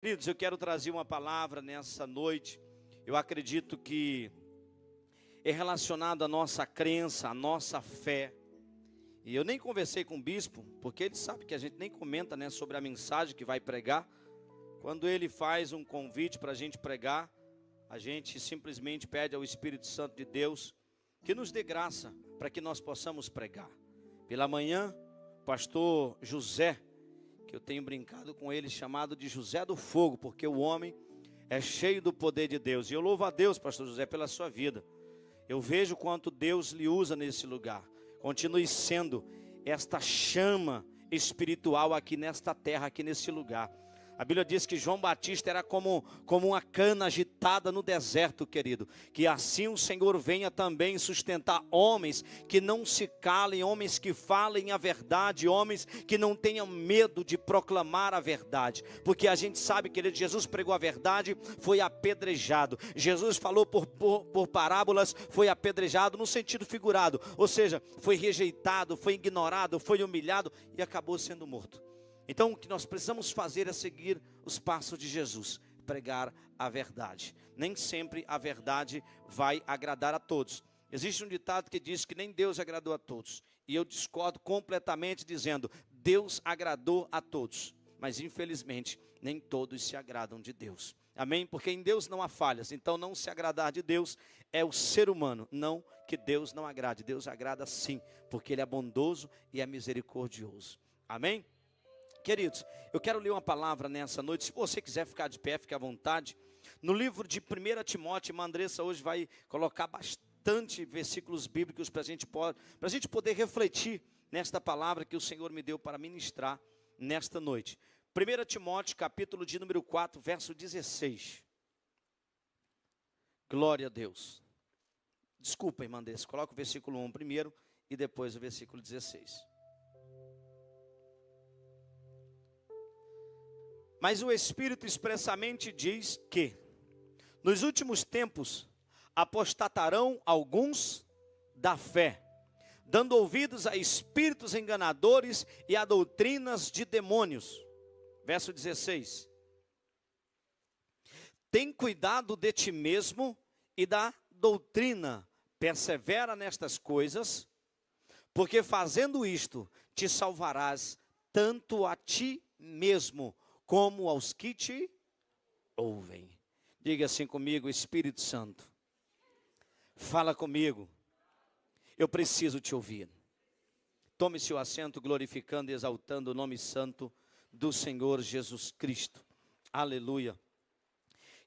Queridos, eu quero trazer uma palavra nessa noite. Eu acredito que é relacionado à nossa crença, à nossa fé. E eu nem conversei com o bispo, porque ele sabe que a gente nem comenta, sobre a mensagem que vai pregar. Quando ele faz um convite para a gente pregar, a gente simplesmente pede ao Espírito Santo de Deus que nos dê graça para que nós possamos pregar. Pela manhã, o pastor José, que eu tenho brincado com ele, chamado de José do Fogo, porque o homem é cheio do poder de Deus. E eu louvo a Deus, pastor José, pela sua vida. Eu vejo quanto Deus lhe usa nesse lugar. Continue sendo esta chama espiritual aqui nesta terra, aqui nesse lugar. A Bíblia diz que João Batista era como uma cana agitada no deserto, querido. Que assim o Senhor venha também sustentar homens que não se calem, homens que falem a verdade, homens que não tenham medo de proclamar a verdade. Porque a gente sabe, querido, Jesus pregou a verdade, foi apedrejado. Jesus falou por parábolas, foi apedrejado no sentido figurado. Ou seja, foi rejeitado, foi ignorado, foi humilhado e acabou sendo morto. Então o que nós precisamos fazer é seguir os passos de Jesus, pregar a verdade. Nem sempre a verdade vai agradar a todos. Existe um ditado que diz que nem Deus agradou a todos. E eu discordo completamente dizendo, Deus agradou a todos. Mas infelizmente nem todos se agradam de Deus. Amém? Porque em Deus não há falhas. Então não se agradar de Deus é o ser humano. Não que Deus não agrade. Deus agrada sim, porque Ele é bondoso e é misericordioso. Amém? Queridos, eu quero ler uma palavra nessa noite. Se você quiser ficar de pé, fique à vontade. No livro de 1 Timóteo, a Andressa hoje vai colocar bastante versículos bíblicos para a gente poder refletir nesta palavra que o Senhor me deu para ministrar nesta noite. 1 Timóteo, capítulo de número 4, verso 16. Glória a Deus. Desculpa, irmã Andressa, coloca o versículo 1 primeiro e depois o versículo 16. Mas o Espírito expressamente diz que, nos últimos tempos, apostatarão alguns da fé, dando ouvidos a espíritos enganadores e a doutrinas de demônios. Verso 16. Tem cuidado de ti mesmo e da doutrina, persevera nestas coisas, porque fazendo isto, te salvarás tanto a ti mesmo, como aos que te ouvem. Diga assim comigo, Espírito Santo, fala comigo, eu preciso te ouvir. Tome seu assento glorificando e exaltando o nome santo do Senhor Jesus Cristo. Aleluia.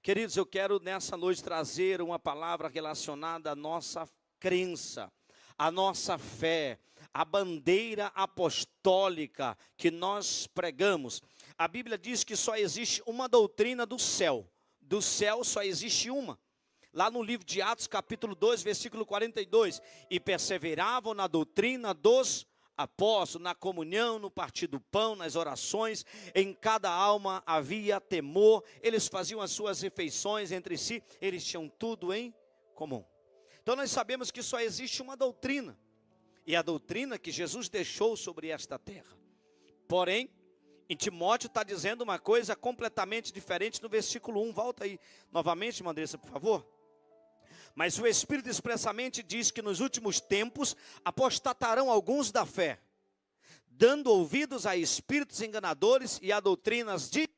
Queridos, eu quero nessa noite trazer uma palavra relacionada à nossa crença, à nossa fé, a bandeira apostólica que nós pregamos. A Bíblia diz que só existe uma doutrina do céu só existe uma. Lá no livro de Atos, capítulo 2, versículo 42, e perseveravam na doutrina dos apóstolos, na comunhão, no partir do pão, nas orações, em cada alma havia temor, eles faziam as suas refeições entre si, eles tinham tudo em comum. Então nós sabemos que só existe uma doutrina, e a doutrina que Jesus deixou sobre esta terra. Porém, em Timóteo está dizendo uma coisa completamente diferente no versículo 1. Volta aí novamente, irmã Andressa, por favor. Mas o Espírito expressamente diz que nos últimos tempos apostatarão alguns da fé, dando ouvidos a espíritos enganadores e a doutrinas de...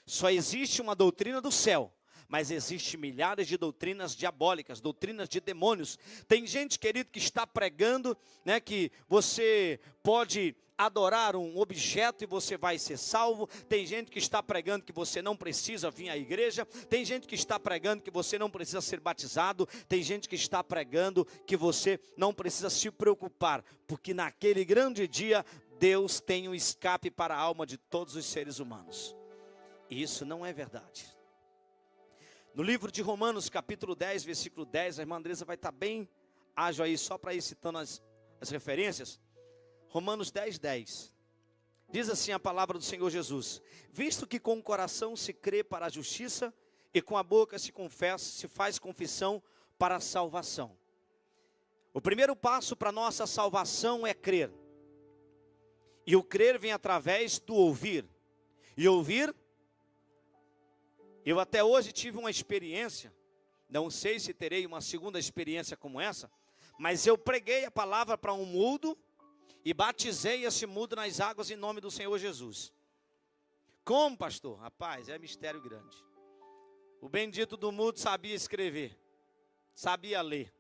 Só existe uma doutrina do céu, mas existe milhares de doutrinas diabólicas, doutrinas de demônios. Tem gente, querido, que está pregando, que você pode adorar um objeto e você vai ser salvo. Tem gente que está pregando que você não precisa vir à igreja. Tem gente que está pregando que você não precisa ser batizado. Tem gente que está pregando que você não precisa se preocupar, porque naquele grande dia Deus tem um escape para a alma de todos os seres humanos. E isso não é verdade. No livro de Romanos, capítulo 10, versículo 10, a irmã Andressa vai estar bem ágil aí, só para ir citando as referências. Romanos 10, 10. Diz assim a palavra do Senhor Jesus: visto que com o coração se crê para a justiça, e com a boca se faz confissão para a salvação. O primeiro passo para a nossa salvação é crer. E o crer vem através do ouvir. E ouvir Eu até hoje tive uma experiência, não sei se terei uma segunda experiência como essa, mas eu preguei a palavra para um mudo e batizei esse mudo nas águas em nome do Senhor Jesus. Como, pastor? Rapaz, é mistério grande. O bendito do mudo sabia escrever, sabia ler.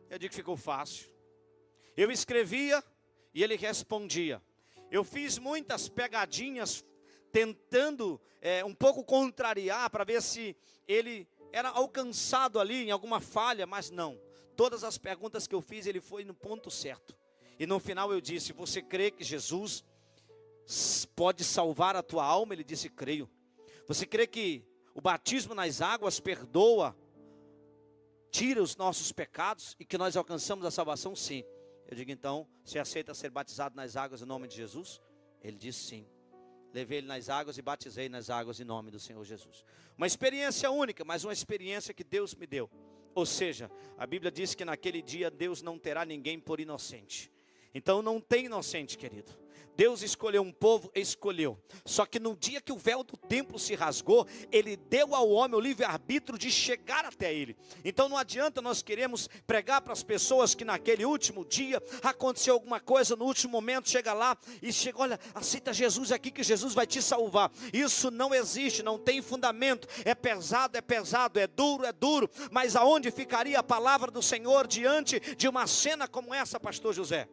Eu digo que ficou fácil. Eu escrevia e ele respondia. Eu fiz muitas pegadinhas tentando um pouco contrariar para ver se ele era alcançado ali em alguma falha, mas não. Todas as perguntas que eu fiz, ele foi no ponto certo. E no final eu disse: você crê que Jesus pode salvar a tua alma? Ele disse: creio. Você crê que o batismo nas águas perdoa, tira os nossos pecados e que nós alcançamos a salvação? Sim. Eu digo: então, você aceita ser batizado nas águas em nome de Jesus? Ele disse sim. Levei ele nas águas e batizei nas águas em nome do Senhor Jesus. Uma experiência única, mas uma experiência que Deus me deu. Ou seja, a Bíblia diz que naquele dia Deus não terá ninguém por inocente. Então não tem inocente, querido. Deus escolheu um povo, escolheu. Só que no dia que o véu do templo se rasgou, Ele deu ao homem o livre-arbítrio de chegar até Ele. Então não adianta nós queremos pregar para as pessoas que naquele último dia aconteceu alguma coisa, no último momento chega lá e chega: olha, aceita Jesus aqui que Jesus vai te salvar. Isso não existe, não tem fundamento. É pesado, é duro, mas aonde ficaria a palavra do Senhor diante de uma cena como essa, pastor José?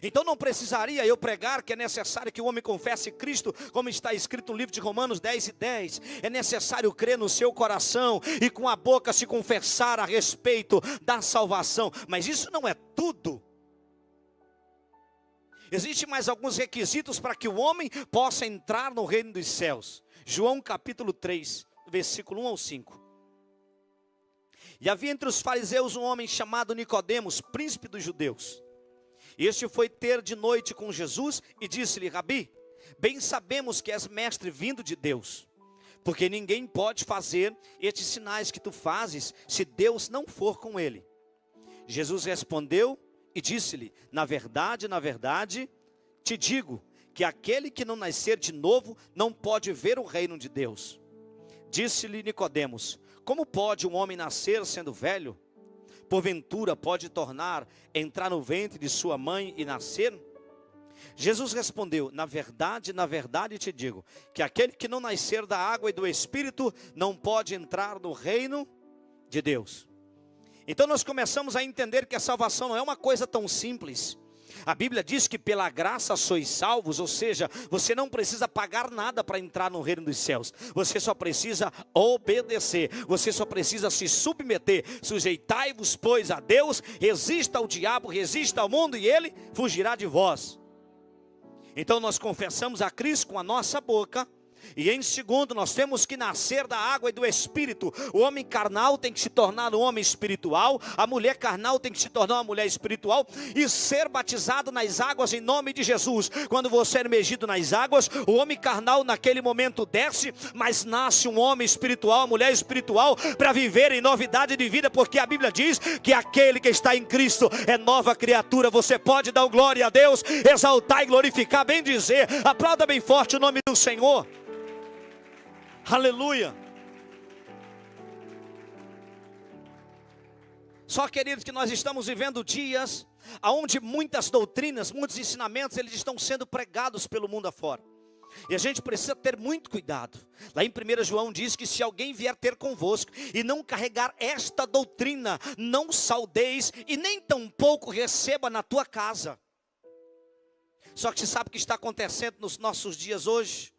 Então não precisaria eu pregar que é necessário que o homem confesse Cristo, como está escrito no livro de Romanos 10:10. É necessário crer no seu coração e com a boca se confessar a respeito da salvação. Mas isso não é tudo. Existem mais alguns requisitos para que o homem possa entrar no reino dos céus. João capítulo 3, versículo 1 ao 5. E havia entre os fariseus um homem chamado Nicodemos, príncipe dos judeus. Este foi ter de noite com Jesus e disse-lhe: Rabi, bem sabemos que és mestre vindo de Deus, porque ninguém pode fazer estes sinais que tu fazes, se Deus não for com ele. Jesus respondeu e disse-lhe: na verdade, te digo, que aquele que não nascer de novo, não pode ver o reino de Deus. Disse-lhe Nicodemos: como pode um homem nascer sendo velho? Porventura pode entrar no ventre de sua mãe e nascer? Jesus respondeu: na verdade te digo, que aquele que não nascer da água e do Espírito, não pode entrar no reino de Deus. Então nós começamos a entender que a salvação não é uma coisa tão simples. A Bíblia diz que pela graça sois salvos, ou seja, você não precisa pagar nada para entrar no reino dos céus. Você só precisa obedecer, você só precisa se submeter. Sujeitai-vos, pois, a Deus, resista ao diabo, resista ao mundo e ele fugirá de vós. Então nós confessamos a Cristo com a nossa boca. E em segundo, nós temos que nascer da água e do Espírito. O homem carnal tem que se tornar um homem espiritual, a mulher carnal tem que se tornar uma mulher espiritual, e ser batizado nas águas em nome de Jesus. Quando você é imergido nas águas, o homem carnal naquele momento desce, mas nasce um homem espiritual, uma mulher espiritual, para viver em novidade de vida, porque a Bíblia diz que aquele que está em Cristo é nova criatura. Você pode dar glória a Deus, exaltar e glorificar, bem dizer, aplauda bem forte o nome do Senhor. Aleluia. Só, queridos, que nós estamos vivendo dias onde muitas doutrinas, muitos ensinamentos, eles estão sendo pregados pelo mundo afora. E a gente precisa ter muito cuidado. Lá em 1 João diz que se alguém vier ter convosco e não carregar esta doutrina, não saudeis e nem tampouco receba na tua casa. Só que você sabe o que está acontecendo nos nossos dias hoje?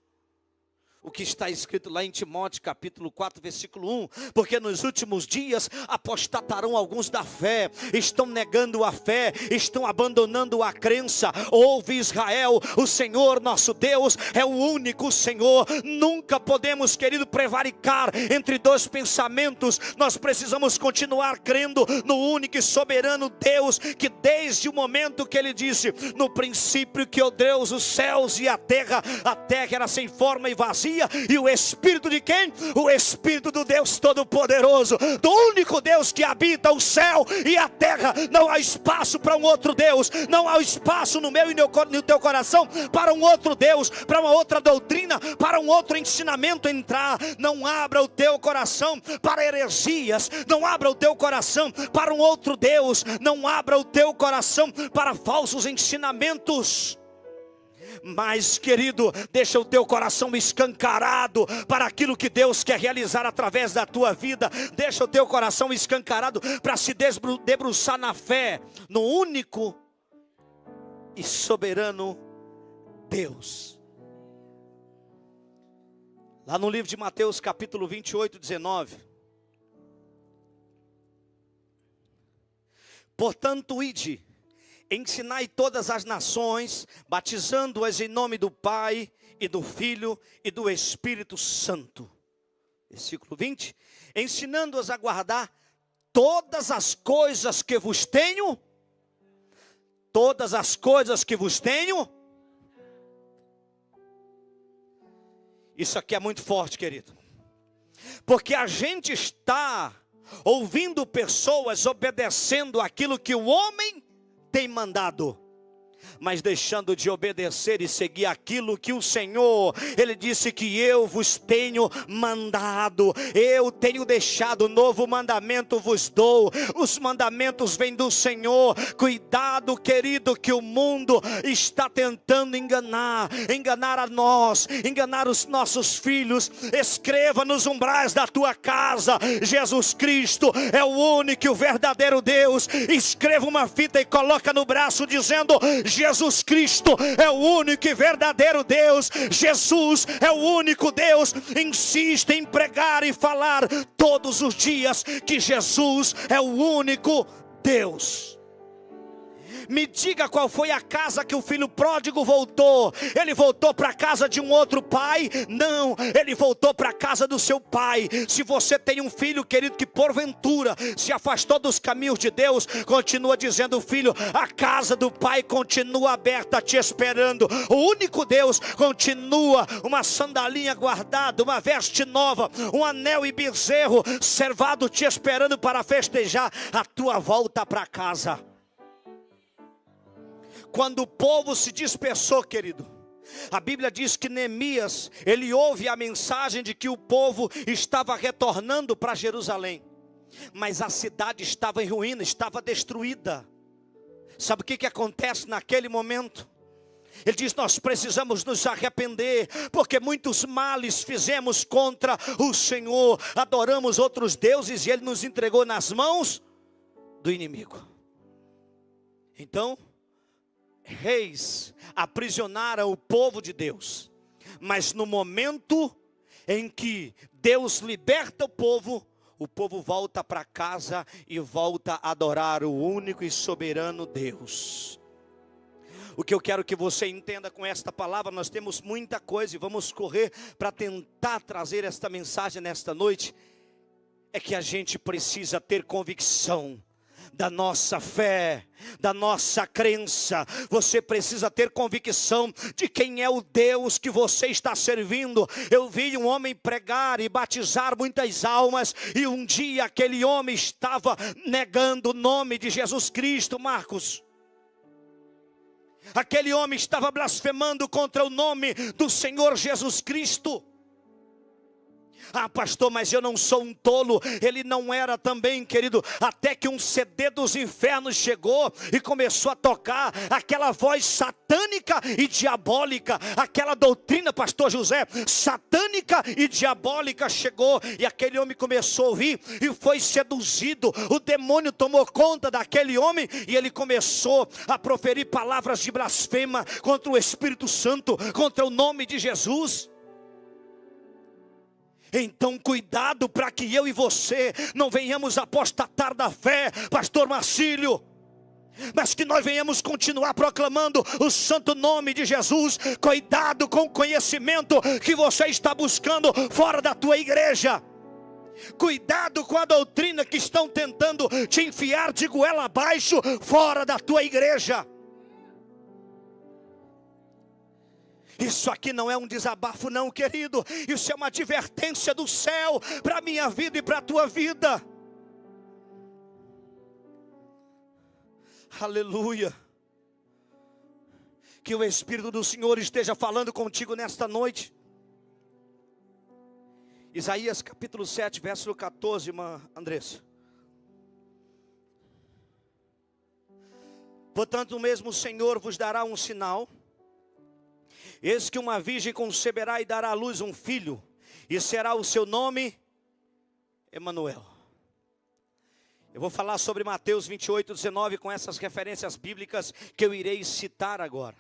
O que está escrito lá em Timóteo capítulo 4 versículo 1, porque nos últimos dias apostatarão alguns da fé, estão negando a fé, estão abandonando a crença. Ouve Israel, o Senhor nosso Deus é o único Senhor. Nunca podemos, querido, prevaricar entre dois pensamentos. Nós precisamos continuar crendo no único e soberano Deus, que desde o momento que ele disse: no princípio criou Deus os céus e a terra era sem forma e vazia, heresia. E o Espírito de quem? O Espírito do Deus Todo-Poderoso, do único Deus que habita o céu e a terra. Não há espaço para um outro Deus, não há espaço no meu e no teu coração para um outro Deus, para uma outra doutrina, para um outro ensinamento entrar. Não abra o teu coração para heresias, não abra o teu coração para um outro Deus, não abra o teu coração para falsos ensinamentos. Mas, querido, deixa o teu coração escancarado para aquilo que Deus quer realizar através da tua vida. Deixa o teu coração escancarado para se debruçar na fé, no único e soberano Deus. Lá no livro de Mateus capítulo 28, 19. Portanto, ide, ensinai todas as nações, batizando-as em nome do Pai, e do Filho, e do Espírito Santo. Versículo 20. Ensinando-as a guardar todas as coisas que vos tenho. Todas as coisas que vos tenho. Isso aqui é muito forte, querido. Porque a gente está ouvindo pessoas obedecendo aquilo que o homem tem mandado, mas deixando de obedecer e seguir aquilo que o Senhor, Ele disse que eu vos tenho mandado. Eu tenho deixado, novo mandamento vos dou. Os mandamentos vêm do Senhor. Cuidado, querido, que o mundo está tentando enganar a nós, enganar os nossos filhos. Escreva nos umbrais da tua casa: Jesus Cristo é o único e o verdadeiro Deus. Escreva uma fita e coloca no braço dizendo: Jesus Cristo é o único e verdadeiro Deus. Jesus é o único Deus. Insiste em pregar e falar todos os dias que Jesus é o único Deus. Me diga qual foi a casa que o filho pródigo voltou. Ele voltou para a casa de um outro pai? Não, ele voltou para a casa do seu pai. Se você tem um filho, querido, que porventura se afastou dos caminhos de Deus, continua dizendo: filho, a casa do pai continua aberta te esperando. O único Deus continua, uma sandalinha guardada, uma veste nova, um anel e bezerro servado te esperando para festejar a tua volta para casa. Quando o povo se dispersou, querido, a Bíblia diz que Neemias, ele ouve a mensagem de que o povo estava retornando para Jerusalém, mas a cidade estava em ruína, estava destruída. Sabe o que acontece naquele momento? Ele diz: nós precisamos nos arrepender, porque muitos males fizemos contra o Senhor, adoramos outros deuses e Ele nos entregou nas mãos do inimigo. Então, reis aprisionaram o povo de Deus, mas no momento em que Deus liberta o povo volta para casa e volta a adorar o único e soberano Deus. O que eu quero que você entenda com esta palavra, nós temos muita coisa e vamos correr para tentar trazer esta mensagem nesta noite, é que a gente precisa ter convicção da nossa fé, da nossa crença. Você precisa ter convicção de quem é o Deus que você está servindo. Eu vi um homem pregar e batizar muitas almas, e um dia aquele homem estava negando o nome de Jesus Cristo, Marcos. Aquele homem estava blasfemando contra o nome do Senhor Jesus Cristo. Ah, pastor, mas eu não sou um tolo. Ele não era também, querido, até que um CD dos infernos chegou e começou a tocar aquela voz satânica e diabólica, aquela doutrina, pastor José, satânica e diabólica chegou, e aquele homem começou a ouvir e foi seduzido. O demônio tomou conta daquele homem e ele começou a proferir palavras de blasfema contra o Espírito Santo, contra o nome de Jesus. Então cuidado para que eu e você não venhamos apostatar da fé, pastor Marcílio, mas que nós venhamos continuar proclamando o santo nome de Jesus. Cuidado com o conhecimento que você está buscando fora da tua igreja. Cuidado com a doutrina que estão tentando te enfiar de goela abaixo fora da tua igreja. Isso aqui não é um desabafo não, querido. Isso é uma advertência do céu para a minha vida e para a tua vida. Aleluia. Que o Espírito do Senhor esteja falando contigo nesta noite. Isaías capítulo 7, verso 14, irmã Andressa. Portanto, o mesmo Senhor vos dará um sinal. Eis que uma virgem conceberá e dará à luz um filho, e será o seu nome Emanuel. Eu vou falar sobre Mateus 28, 19, com essas referências bíblicas que eu irei citar agora.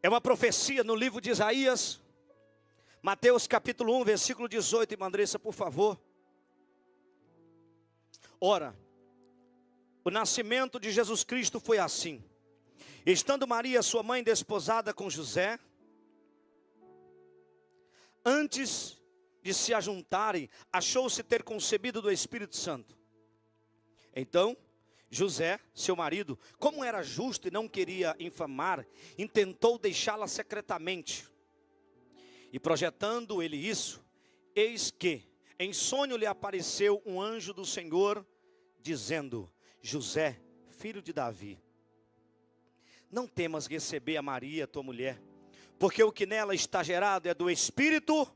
É uma profecia no livro de Isaías, Mateus capítulo 1, versículo 18, irmã Andressa, por favor. Ora, o nascimento de Jesus Cristo foi assim. Estando Maria, sua mãe, desposada com José, antes de se ajuntarem, achou-se ter concebido do Espírito Santo. Então, José, seu marido, como era justo e não queria infamar, intentou deixá-la secretamente. E projetando ele isso, eis que em sonho lhe apareceu um anjo do Senhor, dizendo: José, filho de Davi, não temas receber a Maria, tua mulher, porque o que nela está gerado é do Espírito.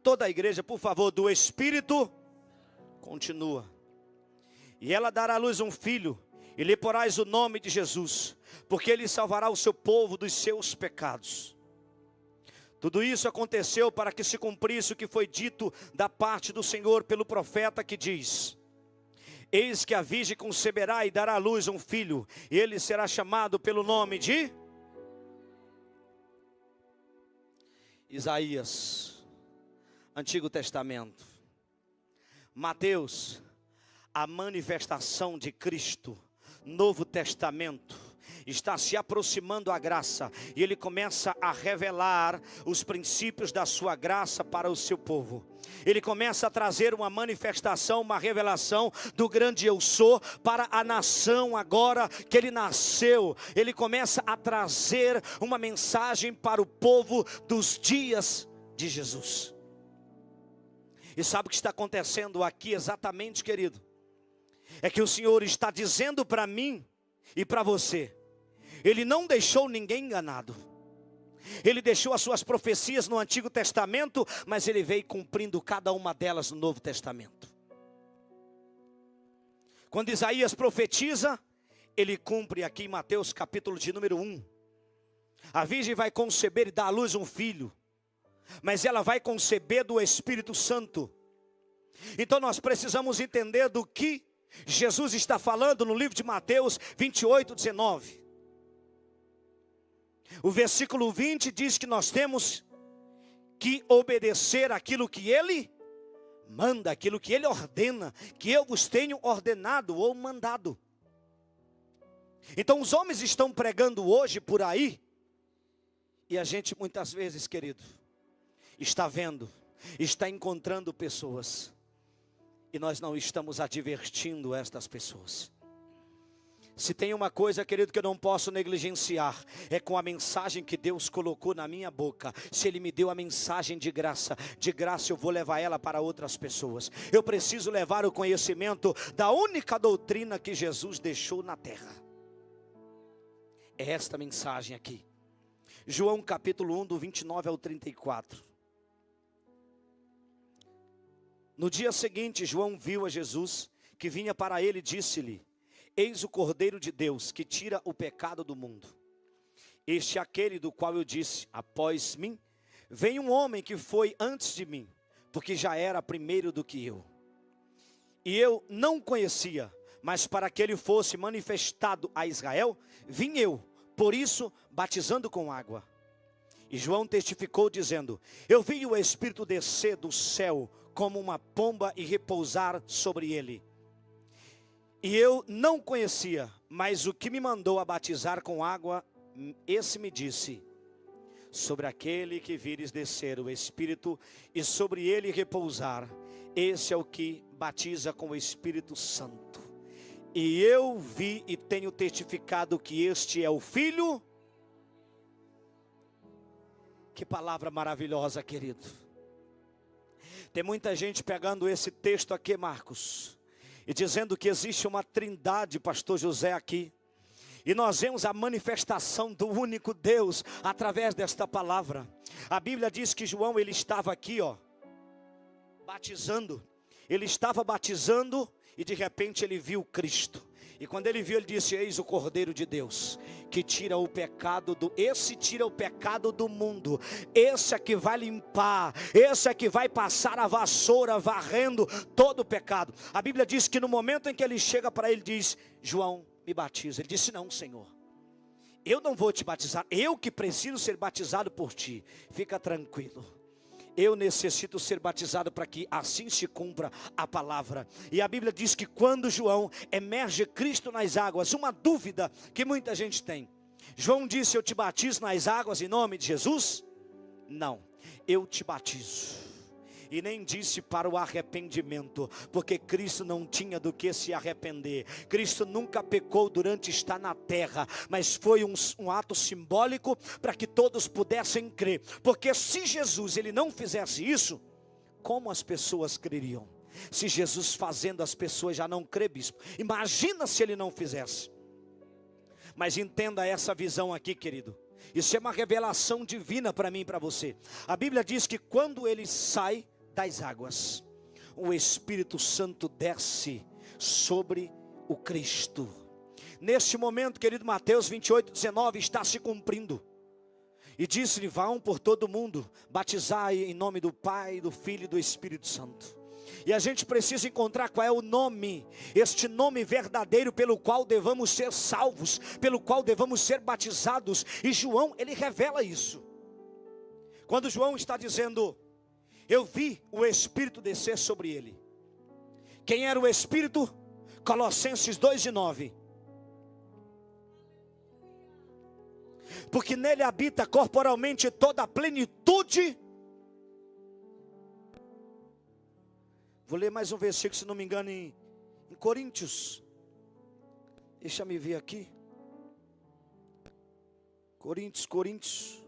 Toda a igreja, por favor, do Espírito. Continua. E ela dará à luz um filho, e lhe porás o nome de Jesus, porque ele salvará o seu povo dos seus pecados. Tudo isso aconteceu para que se cumprisse o que foi dito da parte do Senhor pelo profeta, que diz: eis que a virgem conceberá e dará à luz um filho, e ele será chamado pelo nome de Isaías, Antigo Testamento. Mateus, a manifestação de Cristo, Novo Testamento, está se aproximando a graça, e ele começa a revelar os princípios da sua graça para o seu povo. Ele começa a trazer uma manifestação, uma revelação do grande eu sou para a nação agora que ele nasceu. Ele começa a trazer uma mensagem para o povo dos dias de Jesus. E sabe o que está acontecendo aqui exatamente, querido? É que o Senhor está dizendo para mim e para você: Ele não deixou ninguém enganado. Ele deixou as suas profecias no Antigo Testamento, mas Ele veio cumprindo cada uma delas no Novo Testamento. Quando Isaías profetiza, ele cumpre aqui em Mateus capítulo de número 1. A virgem vai conceber e dar à luz um filho, mas ela vai conceber do Espírito Santo. Então nós precisamos entender do que Jesus está falando no livro de Mateus 28, 19. O versículo 20 diz que nós temos que obedecer aquilo que Ele manda, aquilo que Ele ordena, que eu vos tenho ordenado ou mandado. Então os homens estão pregando hoje por aí, e a gente muitas vezes, querido, está vendo, está encontrando pessoas, e nós não estamos advertindo estas pessoas. Se tem uma coisa, querido, que eu não posso negligenciar, é com a mensagem que Deus colocou na minha boca. Se Ele me deu a mensagem de graça eu vou levar ela para outras pessoas. Eu preciso levar o conhecimento da única doutrina que Jesus deixou na terra. É esta mensagem aqui. João capítulo 1, do 29 ao 34. No dia seguinte, João viu a Jesus, que vinha para ele, e disse-lhe: eis o Cordeiro de Deus, que tira o pecado do mundo. Este é aquele do qual eu disse: após mim vem um homem que foi antes de mim, porque já era primeiro do que eu. E eu não conhecia, mas para que ele fosse manifestado a Israel, vim eu, por isso batizando com água. E João testificou dizendo: eu vi o Espírito descer do céu como uma pomba e repousar sobre ele. E eu não conhecia, mas o que me mandou a batizar com água, esse me disse: sobre aquele que vires descer o Espírito e sobre ele repousar, esse é o que batiza com o Espírito Santo. E eu vi e tenho testificado que este é o Filho Que palavra maravilhosa, querido. Tem muita gente pegando esse texto aqui, Marcos, e dizendo que existe uma trindade, pastor José, aqui. E nós vemos a manifestação do único Deus através desta palavra. A Bíblia diz que João, ele estava aqui, batizando. Ele estava batizando e de repente ele viu Cristo. E quando ele viu, ele disse: eis o Cordeiro de Deus, que tira o pecado esse tira o pecado do mundo. Esse é que vai limpar, esse é que vai passar a vassoura, varrendo todo o pecado. A Bíblia diz que no momento em que ele chega para ele, diz: João, me batiza. Ele disse: não, Senhor, eu não vou te batizar, eu que preciso ser batizado por ti. Fica tranquilo, eu necessito ser batizado para que assim se cumpra a palavra. E a Bíblia diz que quando João emerge Cristo nas águas, uma dúvida que muita gente tem: João disse: eu te batizo nas águas em nome de Jesus? Não, eu te batizo. E nem disse para o arrependimento, porque Cristo não tinha do que se arrepender. Cristo nunca pecou durante estar na terra, mas foi um ato simbólico para que todos pudessem crer. Porque se Jesus ele não fizesse isso, como as pessoas creriam? Se Jesus fazendo, as pessoas já não crê, bispo. Imagina se ele não fizesse. Mas entenda essa visão aqui, querido. Isso é uma revelação divina para mim e para você. A Bíblia diz que quando ele sai das águas, o Espírito Santo desce sobre o Cristo. Neste momento, querido, Mateus 28:19 está se cumprindo. E disse-lhe: vão por todo mundo, batizai em nome do Pai, do Filho e do Espírito Santo. E a gente precisa encontrar qual é o nome, este nome verdadeiro pelo qual devamos ser salvos, pelo qual devamos ser batizados. E João, ele revela isso. Quando João está dizendo: eu vi o Espírito descer sobre ele. Quem era o Espírito? Colossenses 2:9. Porque nele habita corporalmente toda a plenitude. Vou ler mais um versículo, se não me engano, em Coríntios. Deixa me ver aqui. Coríntios.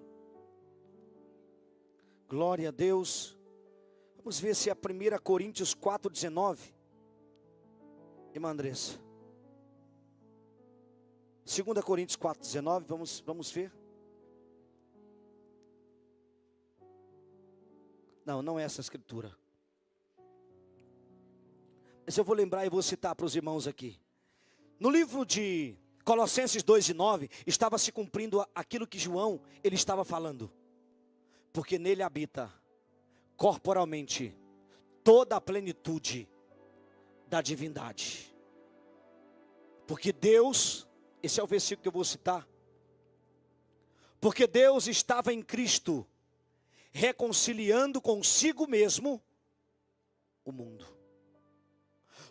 Glória a Deus. Vamos ver se é 1 Coríntios 4:19. Irmã Andressa. 2 Coríntios 4:19, vamos ver. Não é essa escritura. Mas eu vou lembrar e vou citar para os irmãos aqui. No livro de Colossenses 2:9, estava se cumprindo aquilo que João, ele estava falando. Porque nele habita corporalmente toda a plenitude da divindade. Porque Deus, esse é o versículo que eu vou citar. Porque Deus estava em Cristo, reconciliando consigo mesmo o mundo.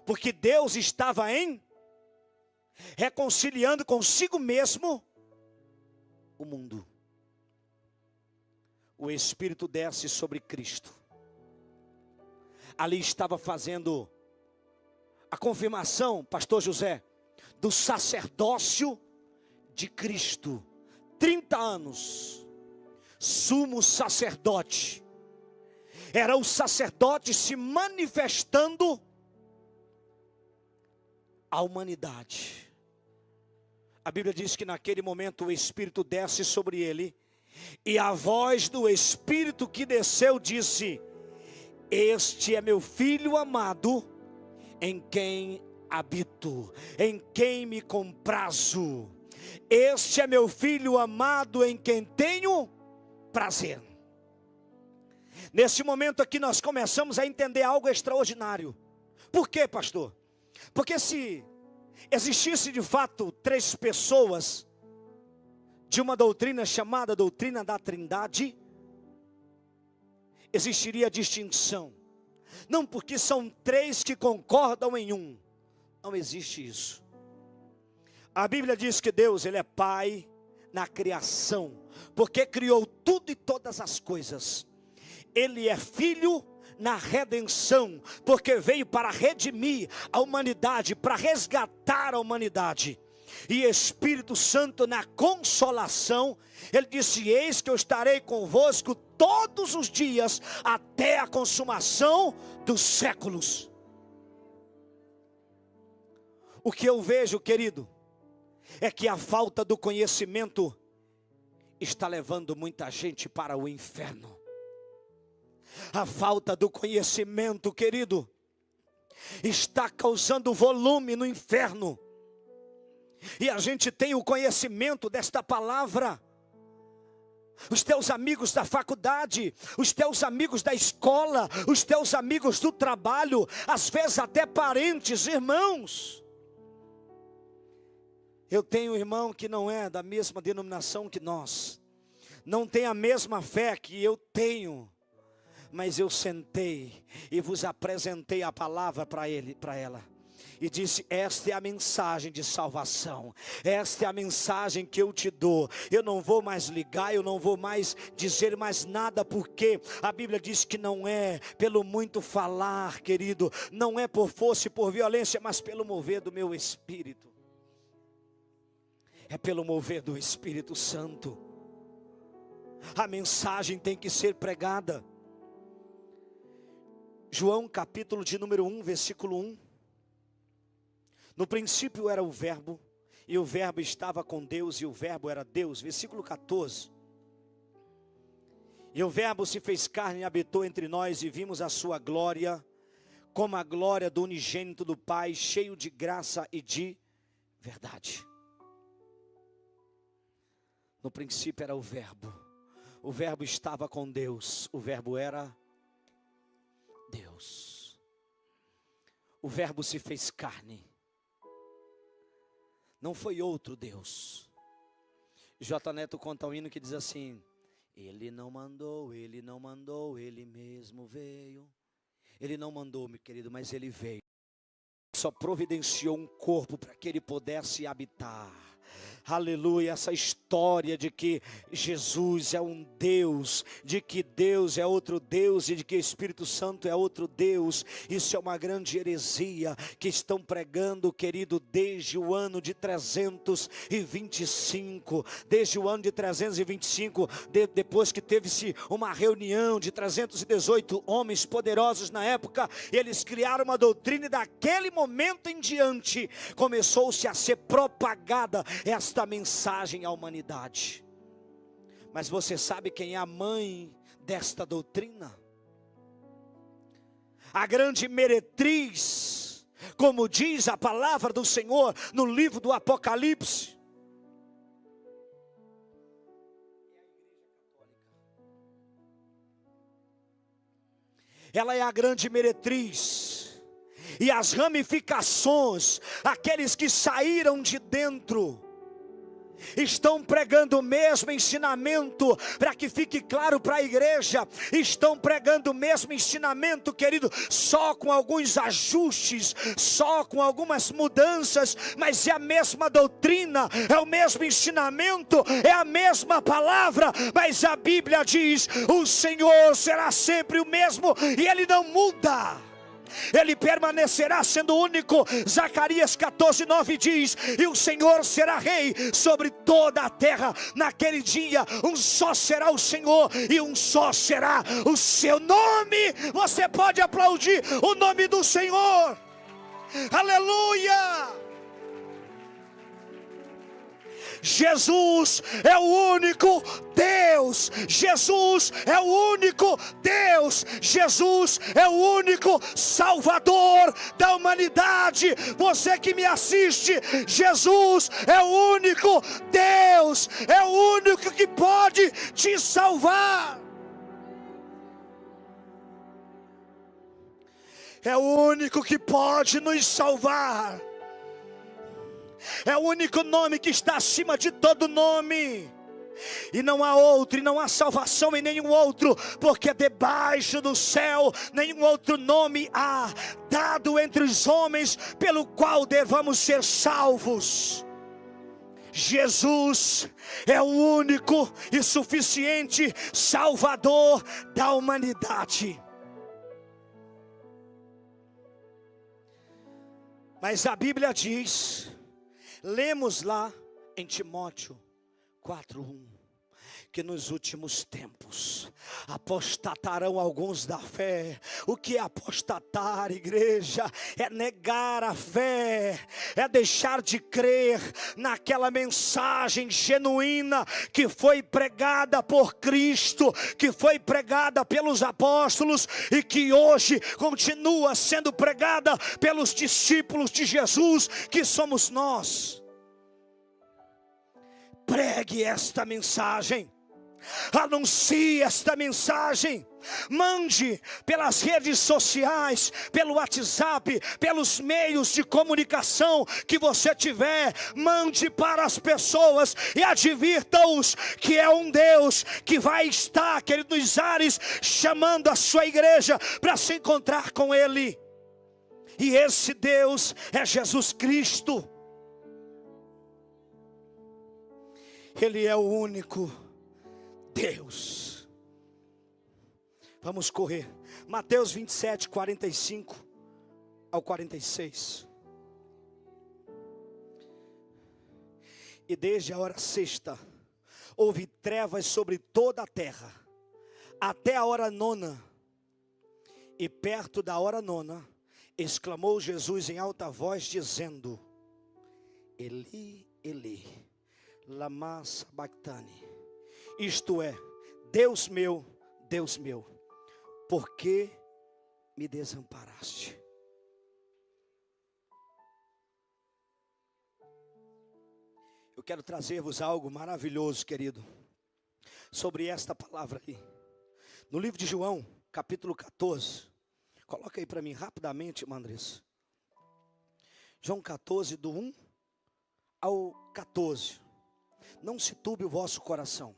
Porque Deus estava reconciliando consigo mesmo o mundo. O Espírito desce sobre Cristo. Ali estava fazendo a confirmação, pastor José, do sacerdócio de Cristo. 30 anos, sumo sacerdote. Era o sacerdote se manifestando à humanidade. A Bíblia diz que naquele momento o Espírito desce sobre ele. E a voz do Espírito que desceu disse: este é meu Filho amado, em quem habito, em quem me comprazo. Este é meu Filho amado, em quem tenho prazer. Nesse momento aqui nós começamos a entender algo extraordinário. Por quê, pastor? Porque se existisse de fato 3 pessoas de uma doutrina chamada doutrina da Trindade, existiria distinção. Não porque são 3 que concordam em um. Não existe isso. A Bíblia diz que Deus, ele é Pai na criação, porque criou tudo e todas as coisas. Ele é Filho na redenção, porque veio para redimir a humanidade, para resgatar a humanidade. e Espírito Santo na consolação. Ele disse: eis que eu estarei convosco todos os dias, até a consumação dos séculos. O que eu vejo, querido, é que a falta do conhecimento está levando muita gente para o inferno. A falta do conhecimento, querido, está causando volume no inferno. E a gente tem o conhecimento desta palavra. Os teus amigos da faculdade, os teus amigos da escola, os teus amigos do trabalho, às vezes até parentes, irmãos. Eu tenho um irmão que não é da mesma denominação que nós, não tem a mesma fé que eu tenho, mas eu sentei e vos apresentei a palavra para ele, para ela, e disse: esta é a mensagem de salvação, esta é a mensagem que eu te dou. Eu não vou mais ligar, eu não vou mais dizer mais nada, porque a Bíblia diz que não é pelo muito falar, querido, não é por força e por violência, mas pelo mover do meu espírito. É pelo mover do Espírito Santo. A mensagem tem que ser pregada. João capítulo de número 1, versículo 1. No princípio era o verbo, e o verbo estava com Deus, e o verbo era Deus. Versículo 14. E o verbo se fez carne e habitou entre nós, e vimos a sua glória, como a glória do unigênito do Pai, cheio de graça e de verdade. No princípio era o verbo estava com Deus, o verbo era Deus. O verbo se fez carne, não foi outro Deus. J. Neto conta um hino que diz assim: ele não mandou, ele mesmo veio. Ele não mandou, meu querido, mas ele veio. Só providenciou um corpo para que ele pudesse habitar. Aleluia, essa história de que Jesus é um Deus, de que Deus é outro Deus e de que Espírito Santo é outro Deus, isso é uma grande heresia que estão pregando, querido, desde o ano de 325, desde o ano de 325, depois que teve-se uma reunião de 318 homens poderosos na época, eles criaram uma doutrina e daquele momento em diante começou-se a ser propagada esta mensagem à humanidade. Mas você sabe quem é a mãe desta doutrina? A grande meretriz, como diz a palavra do Senhor no livro do Apocalipse. Ela é a grande meretriz. E as ramificações, aqueles que saíram de dentro, estão pregando o mesmo ensinamento, para que fique claro para a igreja, estão pregando o mesmo ensinamento, querido, só com alguns ajustes, só com algumas mudanças, mas é a mesma doutrina, é o mesmo ensinamento, é a mesma palavra, mas a Bíblia diz: o Senhor será sempre o mesmo, e Ele não muda. Ele permanecerá sendo único. Zacarias 14:9 diz: e o Senhor será rei sobre toda a terra. Naquele dia um só será o Senhor e um só será o seu nome. Você pode aplaudir o nome do Senhor. Aleluia. Jesus é o único Deus, Jesus é o único Deus, Jesus é o único Salvador da humanidade. Você que me assiste, Jesus é o único Deus, é o único que pode te salvar. É o único que pode nos salvar. É o único nome que está acima de todo nome. E não há outro, e não há salvação em nenhum outro, porque debaixo do céu nenhum outro nome há dado entre os homens pelo qual devamos ser salvos. Jesus é o único e suficiente Salvador da humanidade. Mas a Bíblia diz: Lemos lá em Timóteo 4:1, que nos últimos tempos apostatarão alguns da fé. O que é apostatar, igreja? É negar a fé, é deixar de crer naquela mensagem genuína que foi pregada por Cristo, que foi pregada pelos apóstolos e que hoje continua sendo pregada pelos discípulos de Jesus, que somos nós. Pregue esta mensagem, anuncie esta mensagem, mande pelas redes sociais, pelo WhatsApp, pelos meios de comunicação que você tiver, mande para as pessoas e advirta-os que é um Deus que vai estar, querido, nos ares, chamando a sua igreja para se encontrar com Ele. E esse Deus é Jesus Cristo. Ele é o único Deus. Vamos correr. Mateus 27, 45 ao 46. E desde a hora sexta houve trevas sobre toda a terra, até a hora nona. E perto da hora nona, exclamou Jesus em alta voz, dizendo: Eli, Eli, lama sabachthani. Isto é, Deus meu, por que me desamparaste? Eu quero trazer-vos algo maravilhoso, querido, sobre esta palavra aí. No livro de João, capítulo 14, coloca aí para mim rapidamente, irmã Andressa. João 14, do 1 ao 14. Não se turbe o vosso coração.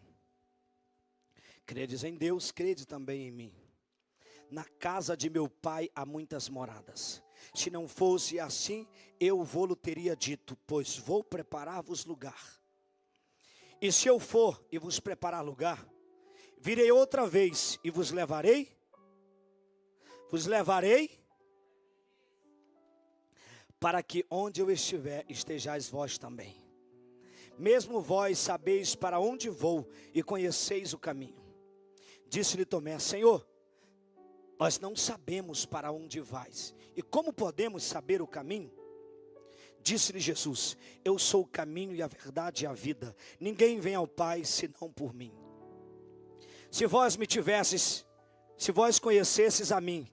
Credes em Deus, crede também em mim. Na casa de meu pai há muitas moradas. Se não fosse assim, eu vou-lo teria dito, pois vou preparar-vos lugar. E se eu for e vos preparar lugar, virei outra vez e vos levarei, para que onde eu estiver, estejais vós também. Mesmo vós sabeis para onde vou e conheceis o caminho. Disse-lhe Tomé: Senhor, nós não sabemos para onde vais, e como podemos saber o caminho? Disse-lhe Jesus: eu sou o caminho e a verdade e a vida. Ninguém vem ao Pai senão por mim. Se vós conhecesses a mim,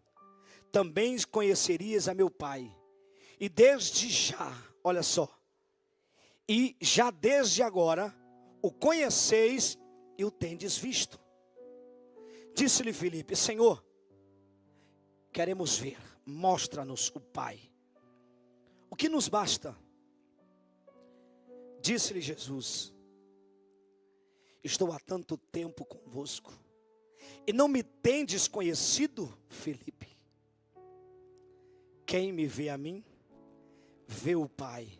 também conhecerias a meu Pai. E desde já, olha só, e já desde agora o conheceis e o tendes visto. Disse-lhe Filipe: Senhor, queremos ver, mostra-nos o Pai. O que nos basta? Disse-lhe Jesus: estou há tanto tempo convosco, e não me tendes conhecido, Filipe? Quem me vê a mim, vê o Pai.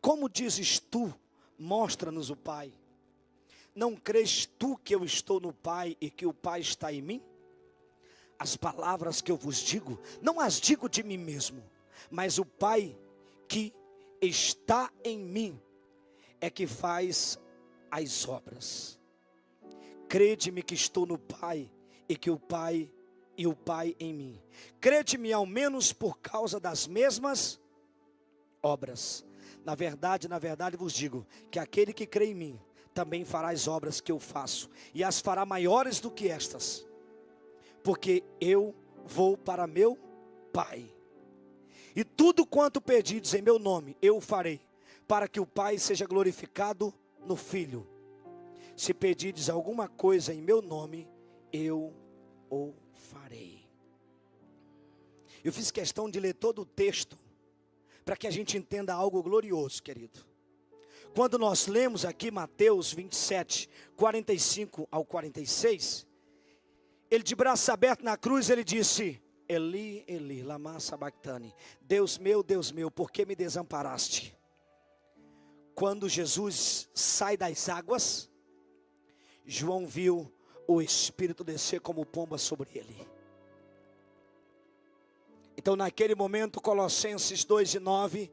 Como dizes tu, mostra-nos o Pai? Não crês tu que eu estou no Pai e que o Pai está em mim? As palavras que eu vos digo, não as digo de mim mesmo, mas o Pai que está em mim é que faz as obras. Crede-me que estou no Pai e que o Pai em mim. Crede-me ao menos por causa das mesmas obras. Na verdade vos digo que aquele que crê em mim também fará as obras que eu faço, e as fará maiores do que estas, porque eu vou para meu Pai. E tudo quanto pedides em meu nome, eu o farei, para que o Pai seja glorificado no Filho. Se pedides alguma coisa em meu nome, eu o farei. Eu fiz questão de ler todo o texto, para que a gente entenda algo glorioso, querido. Quando nós lemos aqui Mateus 27, 45 ao 46, ele de braços abertos na cruz, ele disse: Eli, Eli, lama sabachthani. Deus meu, por que me desamparaste? Quando Jesus sai das águas, João viu o Espírito descer como pomba sobre ele. Então naquele momento, Colossenses 2:9,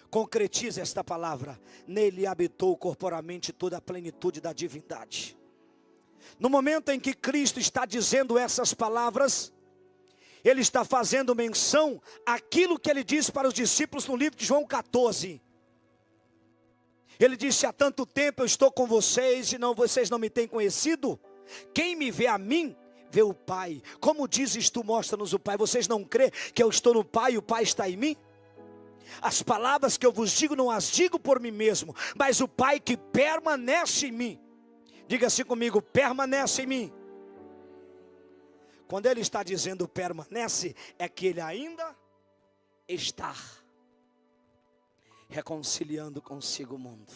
Concretiza esta palavra. Nele habitou corporalmente toda a plenitude da divindade. No momento em que Cristo está dizendo essas palavras, Ele está fazendo menção àquilo que Ele disse para os discípulos no livro de João 14. Ele disse: há tanto tempo eu estou com vocês e vocês não me têm conhecido. Quem me vê a mim, vê o Pai. Como dizes tu, mostra-nos o Pai. Vocês não crêem que eu estou no Pai e o Pai está em mim? As palavras que eu vos digo, não as digo por mim mesmo, mas o Pai que permanece em mim. Diga assim comigo: permanece em mim. Quando Ele está dizendo permanece, é que Ele ainda está reconciliando consigo o mundo.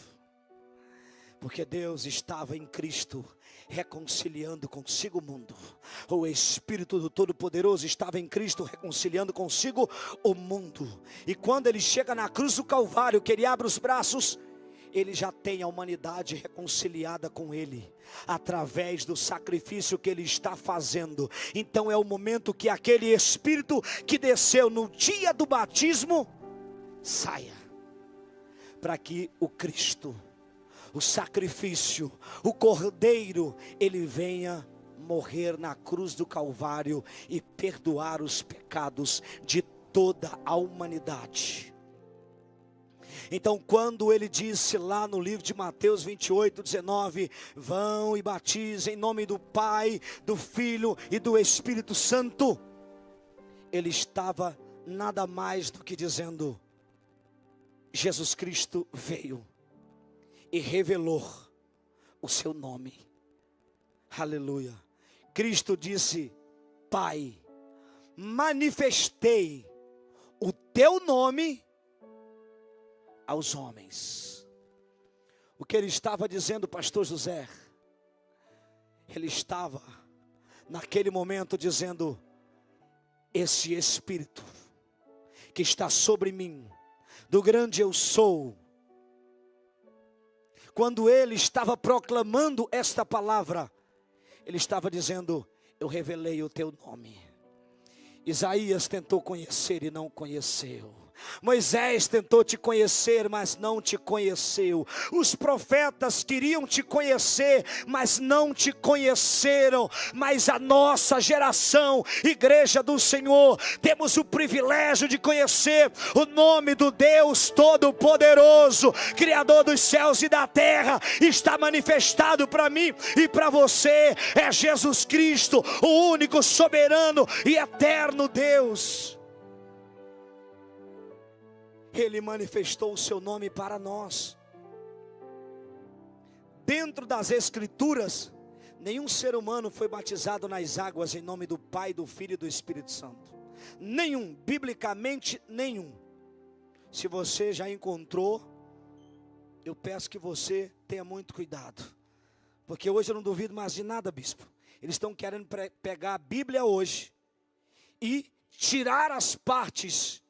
Porque Deus estava em Cristo reconciliando consigo o mundo. O Espírito do Todo-Poderoso estava em Cristo reconciliando consigo o mundo. E quando Ele chega na cruz do Calvário, que Ele abre os braços, Ele já tem a humanidade reconciliada com Ele, através do sacrifício que Ele está fazendo. Então é o momento que aquele Espírito que desceu no dia do batismo saia, para que o Cristo, o sacrifício, o Cordeiro, Ele venha morrer na cruz do Calvário e perdoar os pecados de toda a humanidade. Então, quando Ele disse lá no livro de Mateus 28, 19, vão e batizem em nome do Pai, do Filho e do Espírito Santo, Ele estava nada mais do que dizendo: Jesus Cristo veio e revelou o seu nome. Aleluia. Cristo disse: Pai, manifestei o teu nome aos homens. O que Ele estava dizendo, pastor José? Ele estava naquele momento dizendo: esse Espírito que está sobre mim, do grande eu sou. Quando Ele estava proclamando esta palavra, Ele estava dizendo: eu revelei o teu nome. Isaías tentou conhecer e não conheceu. Moisés tentou te conhecer, mas não te conheceu. Os profetas queriam te conhecer, mas não te conheceram. Mas a nossa geração, igreja do Senhor, temos o privilégio de conhecer o nome do Deus Todo-Poderoso, Criador dos céus e da terra. Está manifestado para mim e para você. É Jesus Cristo, o único soberano e eterno Deus. Ele manifestou o seu nome para nós. Dentro das Escrituras, nenhum ser humano foi batizado nas águas em nome do Pai, do Filho e do Espírito Santo. Nenhum, biblicamente nenhum. Se você já encontrou, eu peço que você tenha muito cuidado. Porque hoje eu não duvido mais de nada, bispo. Eles estão querendo pegar a Bíblia hoje e tirar as partes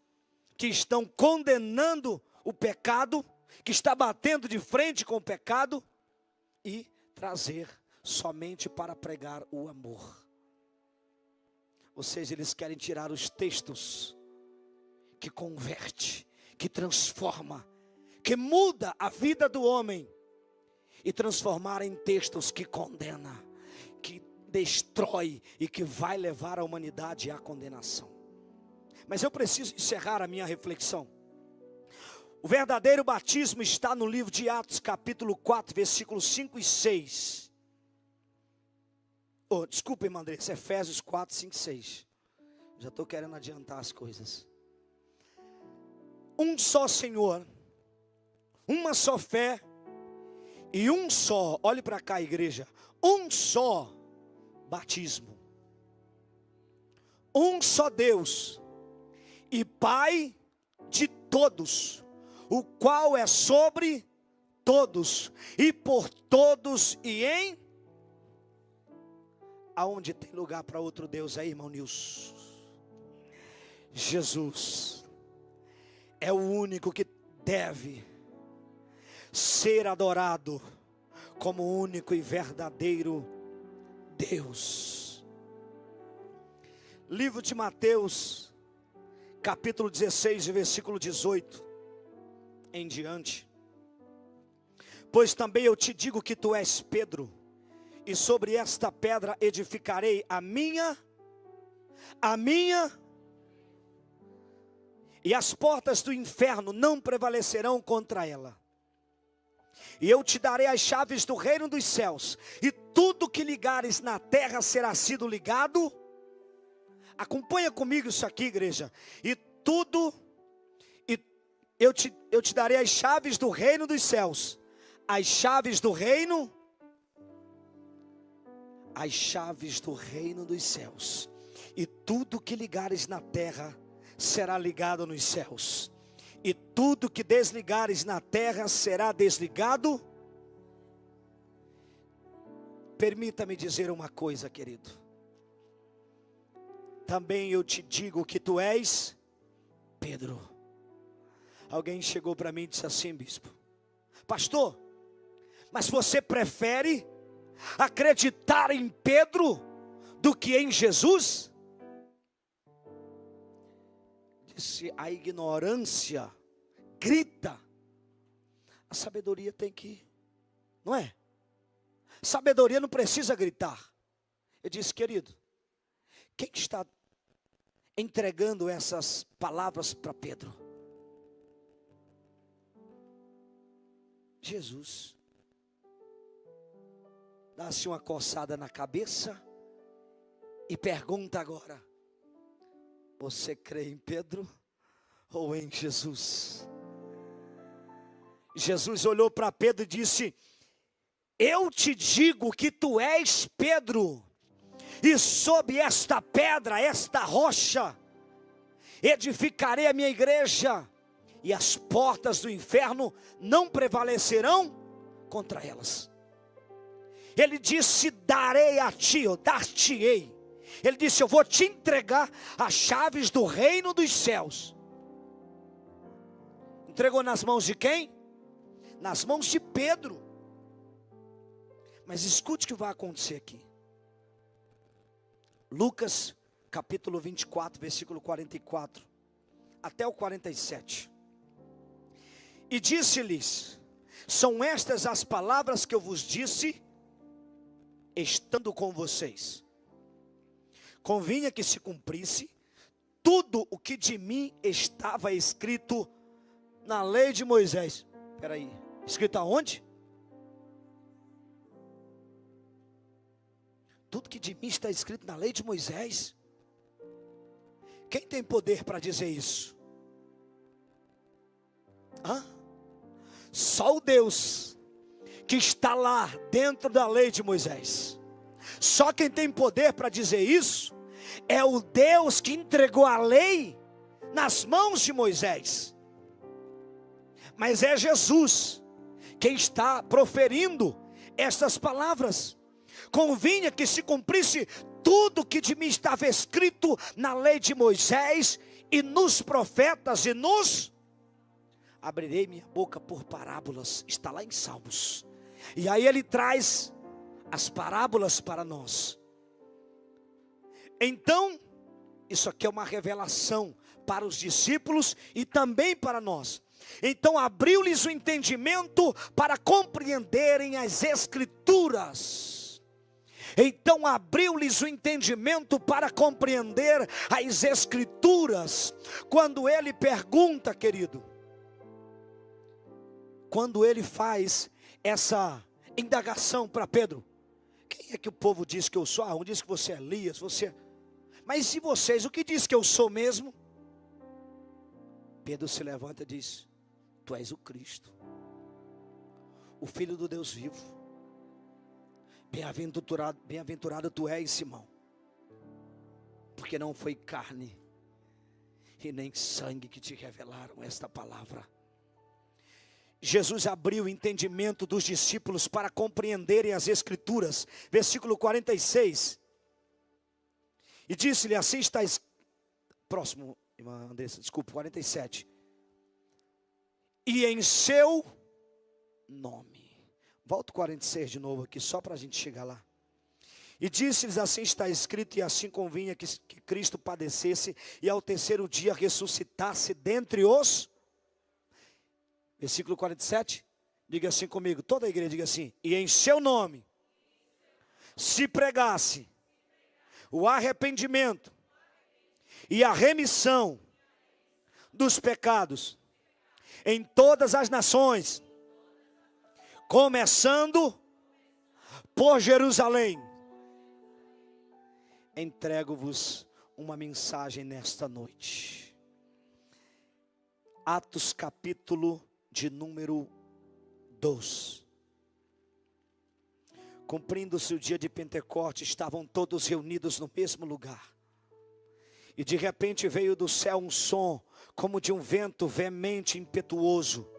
que estão condenando o pecado, que está batendo de frente com o pecado, e trazer somente para pregar o amor. Ou seja, eles querem tirar os textos que converte, que transforma, que muda a vida do homem, e transformar em textos que condena, que destrói e que vai levar a humanidade à condenação. Mas eu preciso encerrar a minha reflexão. O verdadeiro batismo está no livro de Atos, capítulo 4, versículos 5 e 6. Desculpa, irmã Andressa, Efésios 4, 5 e 6. Já estou querendo adiantar as coisas. Um só Senhor, uma só fé e um só, olhe para cá, igreja, um só batismo. Um só Deus e Pai de todos, o qual é sobre todos e por todos e em... Aonde tem lugar para outro Deus aí, irmão Nilson? Jesus é o único que deve ser adorado como o único e verdadeiro Deus. Livro de Mateus, capítulo 16, versículo 18. em diante. Pois também eu te digo que tu és Pedro, e sobre esta pedra edificarei a minha, e as portas do inferno não prevalecerão contra ela. E eu te darei as chaves do reino dos céus, e tudo que ligares na terra será sido ligado. Acompanha comigo isso aqui, igreja. Eu te darei as chaves do reino dos céus, as chaves do reino dos céus, e tudo que ligares na terra será ligado nos céus, e tudo que desligares na terra será desligado. Permita-me dizer uma coisa, querido. Também eu te digo que tu és Pedro. Alguém chegou para mim e disse assim: bispo, pastor, mas você prefere acreditar em Pedro do que em Jesus? Disse: a ignorância grita, a sabedoria tem que, não é? Sabedoria não precisa gritar. Eu disse: querido, quem está entregando essas palavras para Pedro? Jesus. Dá-se uma coçada na cabeça e pergunta agora: você crê em Pedro ou em Jesus? Jesus olhou para Pedro e disse: eu te digo que tu és Pedro, e sob esta pedra, esta rocha, edificarei a minha igreja, e as portas do inferno não prevalecerão contra elas. Ele disse: darei a ti, ou dar-te-ei. Ele disse: eu vou te entregar as chaves do reino dos céus. Entregou nas mãos de quem? Nas mãos de Pedro. Mas escute o que vai acontecer aqui. Lucas capítulo 24, versículo 44 até o 47. E disse-lhes: são estas as palavras que eu vos disse, estando com vocês. Convinha que se cumprisse tudo o que de mim estava escrito na lei de Moisés. Espera aí, escrito aonde? Tudo que de mim está escrito na lei de Moisés. Quem tem poder para dizer isso? Só o Deus que está lá dentro da lei de Moisés. Só quem tem poder para dizer isso é o Deus que entregou a lei nas mãos de Moisés. Mas é Jesus quem está proferindo estas palavras. Convinha que se cumprisse tudo que de mim estava escrito na lei de Moisés e nos profetas, e nos abrirei minha boca por parábolas. Está lá em Salmos. E aí ele traz as parábolas para nós. Então, isso aqui é uma revelação para os discípulos e também para nós. Então abriu-lhes o entendimento para compreenderem as Escrituras. Então abriu-lhes o entendimento para compreender as Escrituras. Quando ele pergunta, querido, quando ele faz essa indagação para Pedro: quem é que o povo diz que eu sou? Um diz que você é Elias, você... Mas e vocês, o que diz que eu sou mesmo? Pedro se levanta e diz: tu és o Cristo, o Filho do Deus vivo. Bem-aventurado tu és, Simão, porque não foi carne e nem sangue que te revelaram esta palavra. Jesus abriu o entendimento dos discípulos para compreenderem as Escrituras. Versículo 46. E disse-lhe: assim está próximo, irmã Andressa, desculpa, 47. E em seu nome. Volta o 46 de novo aqui, só para a gente chegar lá. E disse-lhes: assim está escrito, e assim convinha que Cristo padecesse e ao terceiro dia ressuscitasse dentre os... Versículo 47. Diga assim comigo, toda a igreja diga assim: e em seu nome se pregasse o arrependimento e a remissão dos pecados em todas as nações, começando por Jerusalém. Entrego-vos uma mensagem nesta noite. Atos capítulo de número 2. Cumprindo-se o dia de Pentecostes, estavam todos reunidos no mesmo lugar. E de repente veio do céu um som, como de um vento veemente e impetuoso,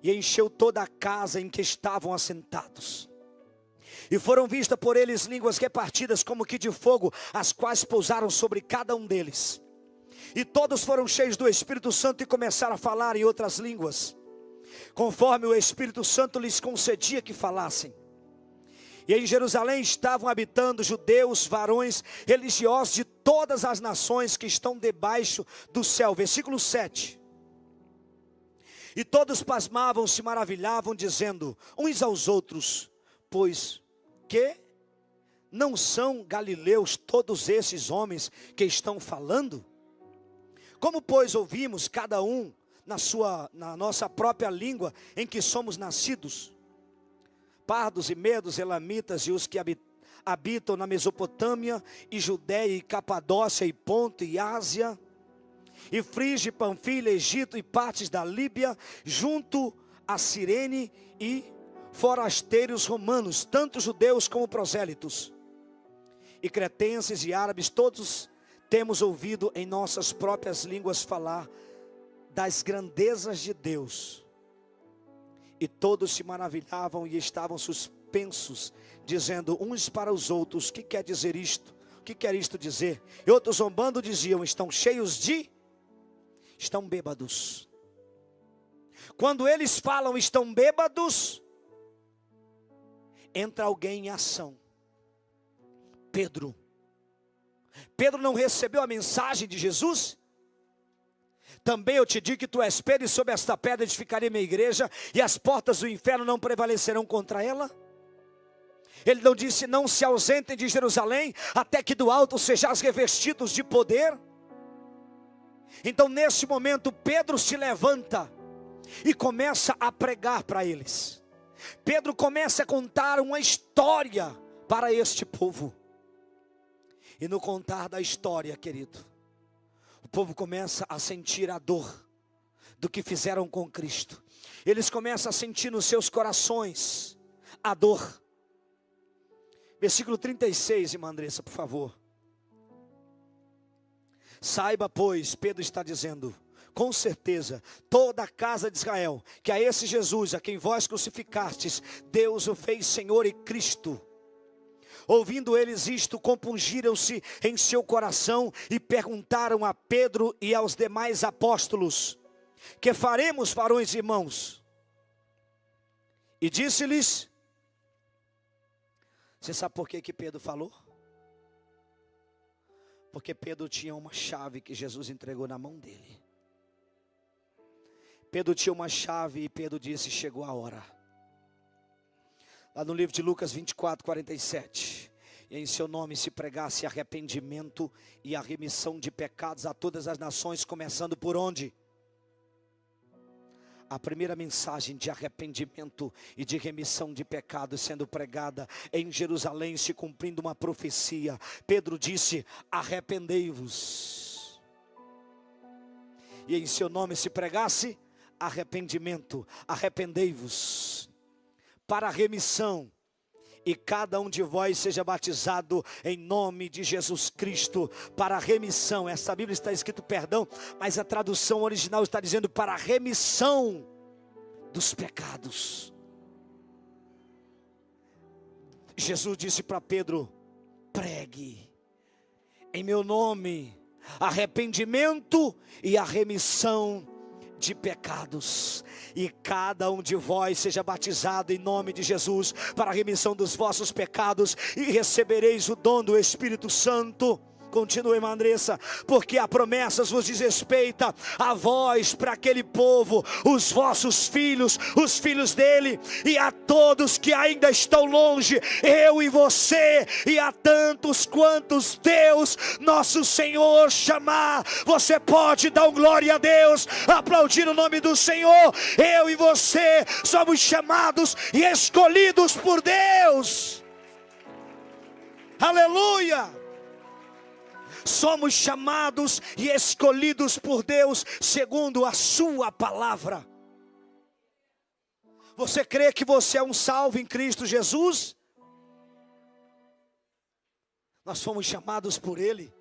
e encheu toda a casa em que estavam assentados. E foram vistas por eles línguas repartidas como que de fogo, as quais pousaram sobre cada um deles. E todos foram cheios do Espírito Santo e começaram a falar em outras línguas, conforme o Espírito Santo lhes concedia que falassem. E em Jerusalém estavam habitando judeus, varões religiosos de todas as nações que estão debaixo do céu. Versículo 7. E todos pasmavam, se maravilhavam, dizendo uns aos outros: pois que não são galileus todos esses homens que estão falando? Como, pois, ouvimos cada um na nossa própria língua em que somos nascidos? Pardos e medos, elamitas e os que habitam na Mesopotâmia e Judeia e Capadócia e Ponto e Ásia, e Frígia, Panfilha, Egito e partes da Líbia, junto a Cirene, e forasteiros romanos, tanto judeus como prosélitos, e cretenses e árabes, todos temos ouvido em nossas próprias línguas falar das grandezas de Deus. E todos se maravilhavam e estavam suspensos, dizendo uns para os outros: o que quer dizer isto? O que quer isto dizer? E outros zombando diziam: estão bêbados. Quando eles falam estão bêbados, entra alguém em ação. Pedro não recebeu a mensagem de Jesus? Também eu te digo que tu és Pedro, e sobre esta pedra edificarei minha igreja, e as portas do inferno não prevalecerão contra ela. Ele não disse: não se ausentem de Jerusalém, até que do alto sejais revestidos de poder. Então nesse momento Pedro se levanta e começa a pregar para eles. Pedro começa a contar uma história para este povo. E no contar da história, querido, o povo começa a sentir a dor do que fizeram com Cristo. Eles começam a sentir nos seus corações a dor. Versículo 36, irmã Andressa, por favor. Saiba, pois, Pedro está dizendo, com certeza, toda a casa de Israel, que a esse Jesus, a quem vós crucificastes, Deus o fez Senhor e Cristo. Ouvindo eles isto, compungiram-se em seu coração e perguntaram a Pedro e aos demais apóstolos: que faremos, varões e irmãos? E disse-lhes: você sabe por que Pedro falou? Porque Pedro tinha uma chave que Jesus entregou na mão dele. Pedro tinha uma chave e Pedro disse: chegou a hora. Lá no livro de Lucas 24, 47. E em seu nome se pregasse arrependimento e a remissão de pecados a todas as nações, começando por onde? A primeira mensagem de arrependimento e de remissão de pecados sendo pregada em Jerusalém, se cumprindo uma profecia. Pedro disse: arrependei-vos. E em seu nome se pregasse arrependimento, arrependei-vos para a remissão, e cada um de vós seja batizado em nome de Jesus Cristo para a remissão. Essa Bíblia está escrito perdão, mas a tradução original está dizendo para a remissão dos pecados. Jesus disse para Pedro: pregue em meu nome arrependimento e a remissão de pecados, e cada um de vós seja batizado em nome de Jesus para a remissão dos vossos pecados, e recebereis o dom do Espírito Santo. Continue, irmã Andressa. Porque a promessas vos diz respeito a vós, para aquele povo, os vossos filhos, os filhos dele, e a todos que ainda estão longe, eu e você, e a tantos quantos Deus, nosso Senhor, chamar. Você pode dar glória a Deus, aplaudir o nome do Senhor. Eu e você somos chamados e escolhidos por Deus. Aleluia! Somos chamados e escolhidos por Deus segundo a sua palavra. Você crê que você é um salvo em Cristo Jesus? Nós fomos chamados por Ele.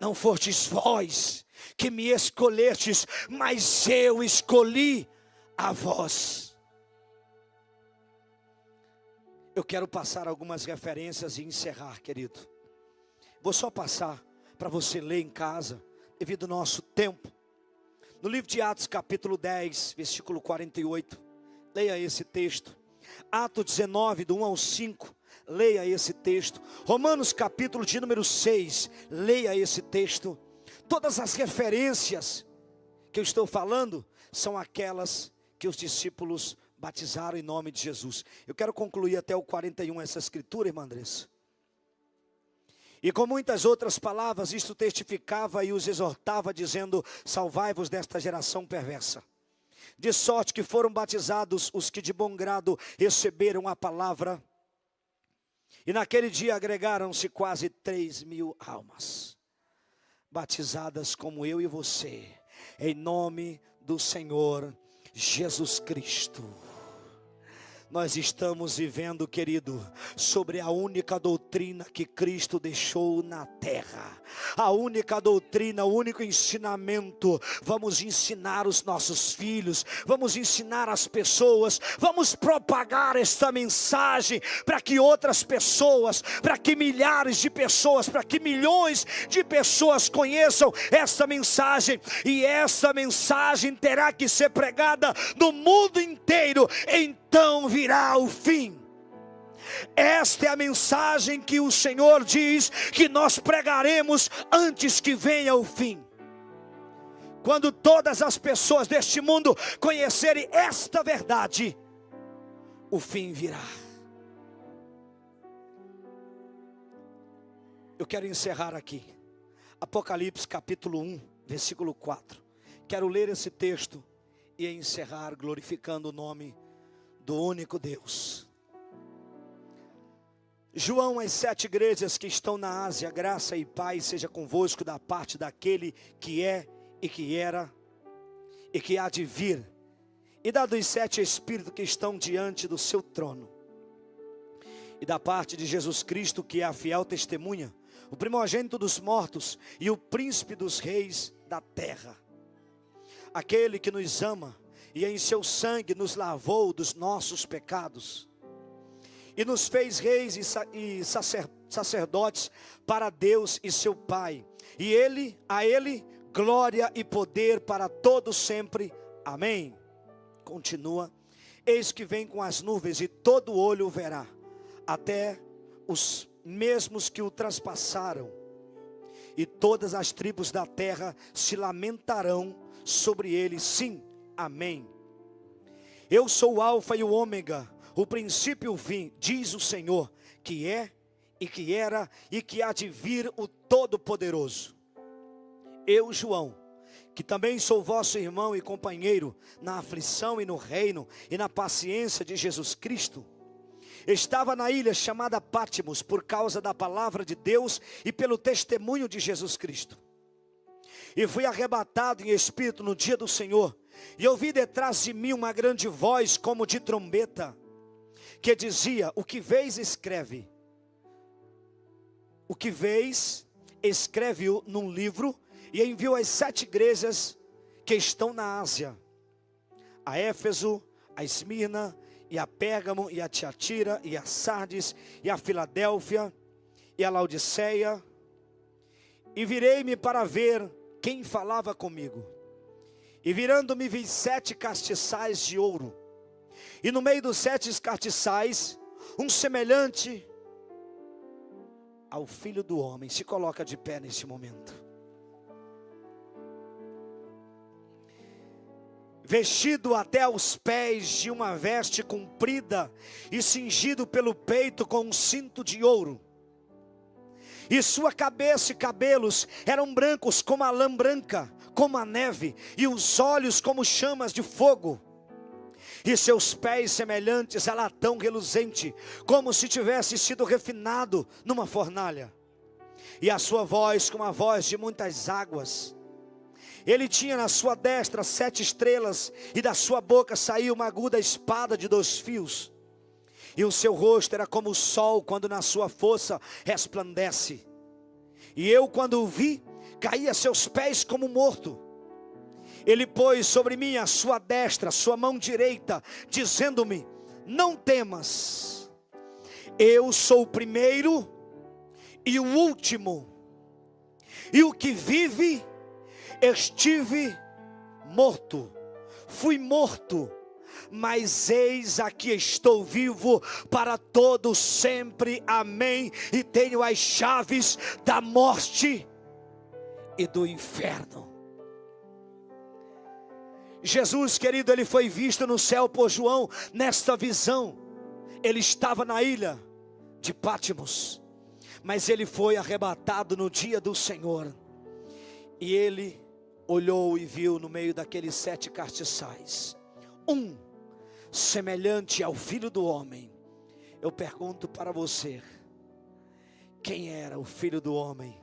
Não fostes vós que me escolhestes, mas eu escolhi a vós. Eu quero passar algumas referências e encerrar, querido. Vou só passar para você ler em casa, devido ao nosso tempo. No livro de Atos, capítulo 10, versículo 48. Leia esse texto. Atos 19, do 1 ao 5. Leia esse texto. Romanos, capítulo de número 6. Leia esse texto. Todas as referências que eu estou falando são aquelas que os discípulos batizaram em nome de Jesus. Eu quero concluir até o 41 essa escritura, irmã Andressa. E com muitas outras palavras, isto testificava e os exortava, dizendo: salvai-vos desta geração perversa. De sorte que foram batizados os que de bom grado receberam a palavra. E naquele dia agregaram-se quase 3.000 almas, batizadas como eu e você, em nome do Senhor Jesus Cristo. Nós estamos vivendo, querido, sobre a única doutrina que Cristo deixou na terra. A única doutrina, o único ensinamento. Vamos ensinar os nossos filhos, vamos ensinar as pessoas, vamos propagar esta mensagem para que outras pessoas, para que milhares de pessoas, para que milhões de pessoas conheçam esta mensagem. E essa mensagem terá que ser pregada no mundo inteiro. Então virá o fim. Esta é a mensagem que o Senhor diz que nós pregaremos antes que venha o fim. Quando todas as pessoas deste mundo conhecerem esta verdade, o fim virá. Eu quero encerrar aqui. Apocalipse capítulo 1, versículo 4. Quero ler esse texto e encerrar glorificando o nome do único Deus. João, as 7 igrejas que estão na Ásia, graça e paz seja convosco da parte daquele que é e que era e que há de vir, e da dos 7 espíritos que estão diante do seu trono, e da parte de Jesus Cristo, que é a fiel testemunha, o primogênito dos mortos e o príncipe dos reis da terra, aquele que nos ama e em seu sangue nos lavou dos nossos pecados, e nos fez reis e sacerdotes para Deus e seu Pai. E a Ele, glória e poder para todos sempre. Amém. Continua. Eis que vem com as nuvens e todo olho o verá, até os mesmos que o traspassaram. E todas as tribos da terra se lamentarão sobre ele. Sim, amém. Eu sou o alfa e o ômega, o princípio e o fim, diz o Senhor, que é e que era e que há de vir, o Todo-Poderoso. Eu, João, que também sou vosso irmão e companheiro na aflição e no reino e na paciência de Jesus Cristo, estava na ilha chamada Pátimos por causa da palavra de Deus e pelo testemunho de Jesus Cristo. E fui arrebatado em espírito no dia do Senhor, e ouvi detrás de mim uma grande voz como de trombeta, que dizia: o que vês, escreve. O que vês, escreve-o num livro, e enviou às 7 igrejas que estão na Ásia: a Éfeso, a Esmirna, e a Pérgamo, e a Tiatira, e a Sardes, e a Filadélfia, e a Laodiceia. E virei-me para ver quem falava comigo. E virando-me vi 7 castiçais de ouro, e no meio dos 7 castiçais, um semelhante ao Filho do Homem. Se coloca de pé nesse momento. Vestido até os pés de uma veste comprida e cingido pelo peito com um cinto de ouro. E sua cabeça e cabelos eram brancos como a lã branca, como a neve, e os olhos como chamas de fogo. E seus pés semelhantes a latão reluzente, como se tivesse sido refinado numa fornalha. E a sua voz como a voz de muitas águas. Ele tinha na sua destra 7 estrelas, e da sua boca saía uma aguda espada de 2 fios. E o seu rosto era como o sol quando na sua força resplandece. E eu, quando o vi, caí a seus pés como morto. Ele pôs sobre mim a sua destra, a sua mão direita, dizendo-me: não temas, eu sou o primeiro e o último, e o que vive. Estive morto, fui morto, mas eis aqui estou vivo para todo sempre, amém, e tenho as chaves da morte e do inferno. Jesus, querido, ele foi visto no céu por João, nesta visão. Ele estava na ilha de Pátimos, mas ele foi arrebatado no dia do Senhor, e ele olhou e viu no meio daqueles 7 castiçais, um semelhante ao Filho do Homem. Eu pergunto para você, quem era o Filho do Homem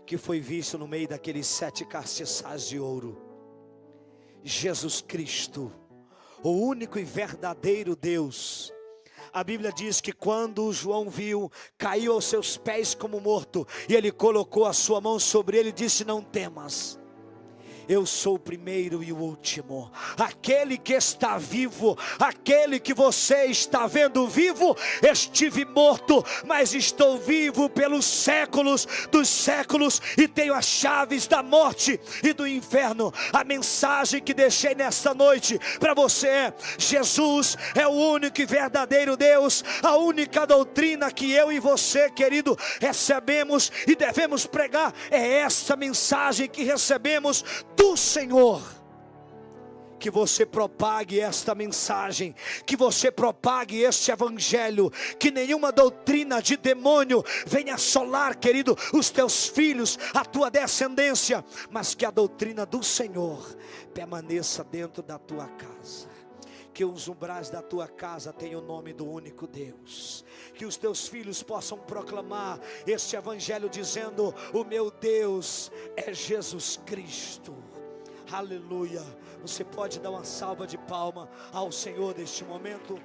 que foi visto no meio daqueles 7 castiçais de ouro? Jesus Cristo, o único e verdadeiro Deus. A Bíblia diz que quando João viu, caiu aos seus pés como morto, e ele colocou a sua mão sobre ele e disse: não temas, eu sou o primeiro e o último, aquele que está vivo, aquele que você está vendo vivo. Estive morto, mas estou vivo pelos séculos dos séculos, e tenho as chaves da morte e do inferno. A mensagem que deixei nesta noite para você é: Jesus é o único e verdadeiro Deus. A única doutrina que eu e você, querido, recebemos e devemos pregar é essa mensagem que recebemos do Senhor. Que você propague esta mensagem, que você propague este evangelho, que nenhuma doutrina de demônio venha assolar, querido, os teus filhos, a tua descendência, mas que a doutrina do Senhor permaneça dentro da tua casa. Que os umbrais da tua casa tenham o nome do único Deus. Que os teus filhos possam proclamar este evangelho dizendo: o meu Deus é Jesus Cristo. Aleluia. Você pode dar uma salva de palma ao Senhor neste momento?